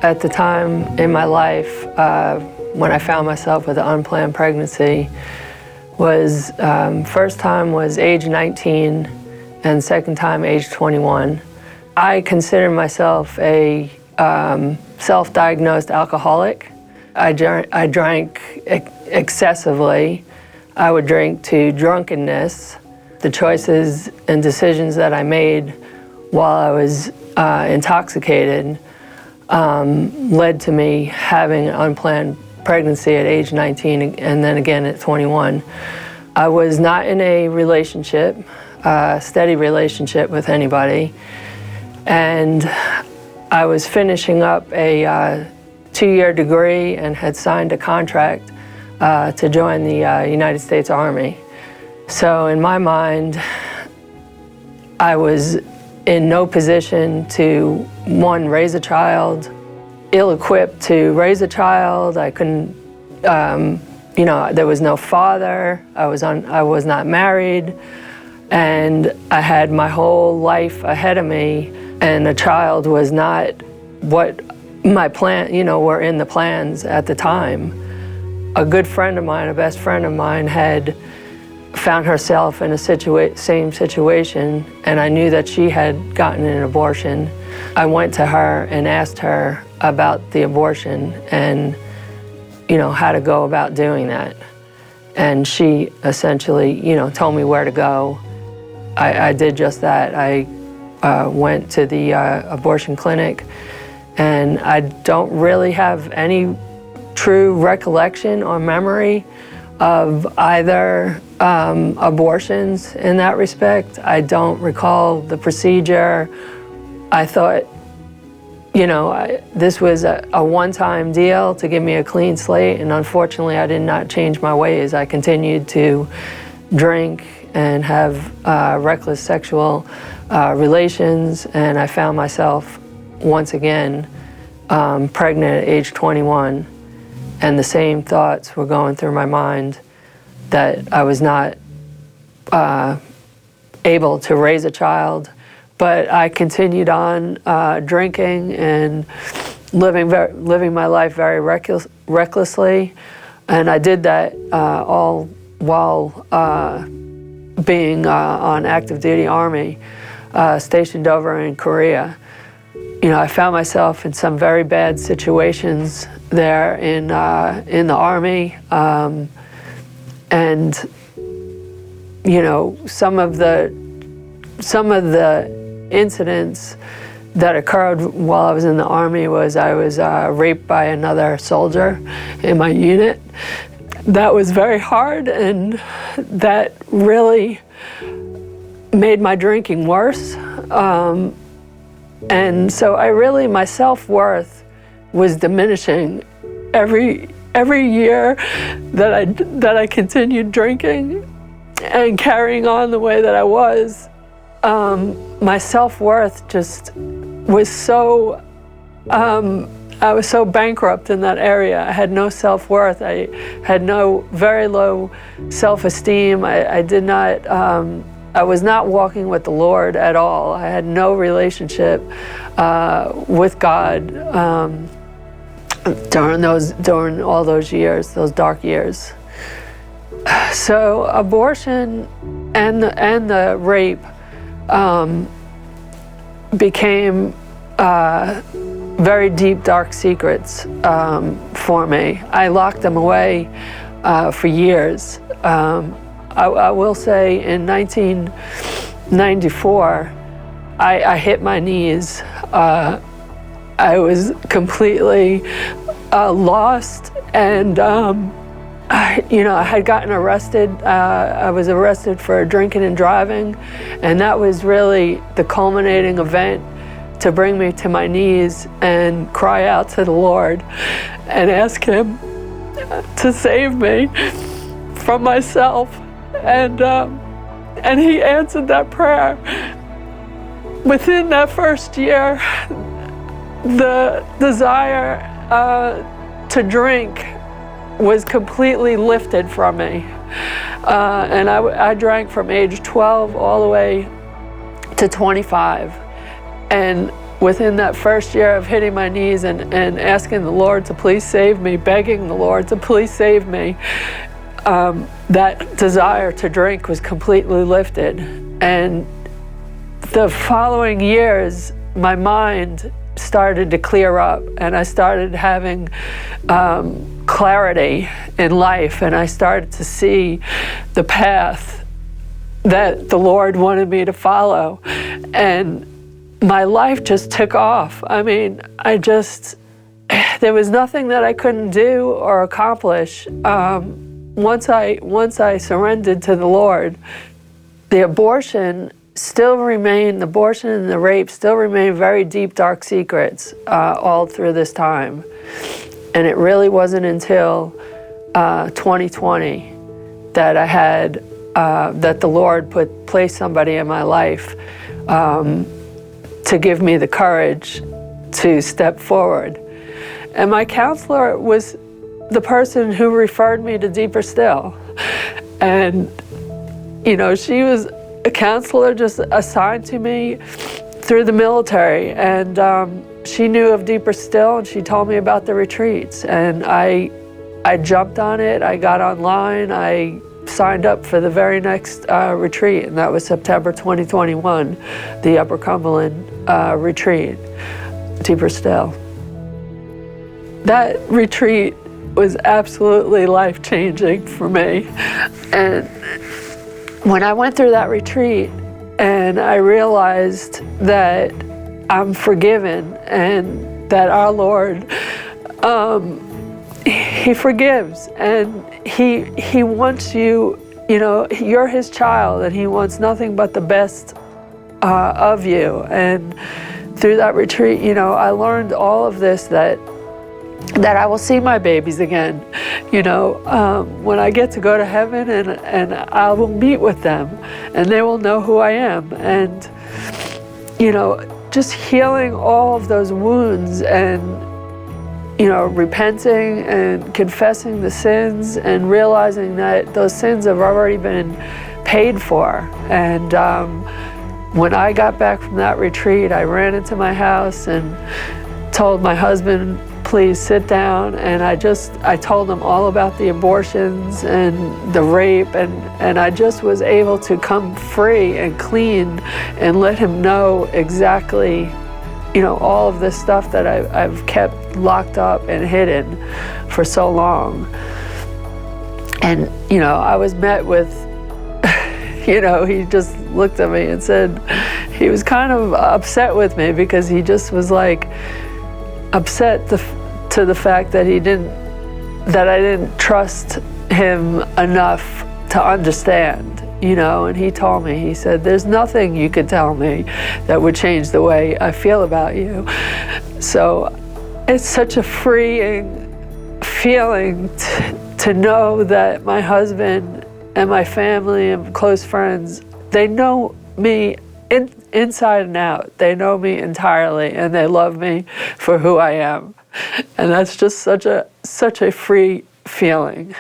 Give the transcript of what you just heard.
at the time in my life when I found myself with an unplanned pregnancy was, first time was age 19 and second time age 21. I consider myself a self-diagnosed alcoholic. I drank excessively. I would drink to drunkenness. The choices and decisions that I made while I was intoxicated led to me having an unplanned pregnancy at age 19 and then again at 21. I was not in a relationship, steady relationship with anybody, and I was finishing up a 2-year degree and had signed a contract to join the United States Army. So in my mind, I was in no position to, one, raise a child, ill-equipped to raise a child. I couldn't, there was no father. I was not married, and I had my whole life ahead of me, and a child was not what my plan, were in the plans at the time. A good friend of mine, a best friend of mine, had found herself in a same situation, and I knew that she had gotten an abortion. I went to her and asked her about the abortion and, how to go about doing that. And she essentially, told me where to go. I did just that. I went to the abortion clinic, and I don't really have any true recollection or memory of either abortions in that respect. I don't recall the procedure. I thought, this was a one-time deal to give me a clean slate, and unfortunately I did not change my ways. I continued to drink and have reckless sexual relations, and I found myself once again pregnant at age 21. And the same thoughts were going through my mind, that I was not able to raise a child. But I continued on drinking and living my life very recklessly. And I did that all while being on active duty Army, stationed over in Korea. I found myself in some very bad situations there in the Army, and some of the incidents that occurred while I was in the Army was I was raped by another soldier in my unit. That was very hard, and that really made my drinking worse. And so my self-worth was diminishing every year that I continued drinking and carrying on the way that I was. My self-worth just was so, I was so bankrupt in that area. I had no self-worth. I had very low self-esteem. I did not, I was not walking with the Lord at all. I had no relationship with God during all those years, those dark years. So abortion and the rape became very deep, dark secrets for me. I locked them away for years. I will say in 1994, I hit my knees. I was completely lost, and I had gotten arrested. I was arrested for drinking and driving, and that was really the culminating event to bring me to my knees and cry out to the Lord and ask Him to save me from myself. And He answered that prayer. Within that first year, the desire to drink was completely lifted from me. And I drank from age 12 all the way to 25. And within that first year of hitting my knees and asking the Lord to please save me, begging the Lord to please save me, that desire to drink was completely lifted. And the following years, my mind started to clear up, and I started having clarity in life, and I started to see the path that the Lord wanted me to follow. And my life just took off. I mean, there was nothing that I couldn't do or accomplish. Once I surrendered to the Lord, the abortion and the rape still remained very deep, dark secrets all through this time. And it really wasn't until 2020 that I had, that the Lord placed somebody in my life to give me the courage to step forward. And my counselor was the person who referred me to Deeper Still. And, you know, she was a counselor just assigned to me through the military. And she knew of Deeper Still, and she told me about the retreats. And I jumped on it. I got online. I signed up for the very next retreat, and that was September 2021, the Upper Cumberland retreat, Deeper Still. That retreat was absolutely life-changing for me. And when I went through that retreat and I realized that I'm forgiven and that our Lord, He forgives, and He wants you, you know, you're His child, and He wants nothing but the best of you. And through that retreat, you know, I learned all of this, that I will see my babies again, you know, when I get to go to heaven, and I will meet with them, and they will know who I am. And, you know, just healing all of those wounds, and, you know, repenting and confessing the sins and realizing that those sins have already been paid for. And when I got back from that retreat, I ran into my house and told my husband, please sit down. And I told him all about the abortions and the rape, and I just was able to come free and clean and let him know exactly, you know, all of this stuff that I've kept locked up and hidden for so long. And, you know, I was met with, you know, he just looked at me and said, he was kind of upset with me, because he just was like upset to the fact that I didn't trust him enough to understand, you know. And he told me, he said, there's nothing you could tell me that would change the way I feel about you. So it's such a freeing feeling to know that my husband and my family and close friends, they know me inside and out. They know me entirely, and they love me for who I am. And that's just such a free feeling.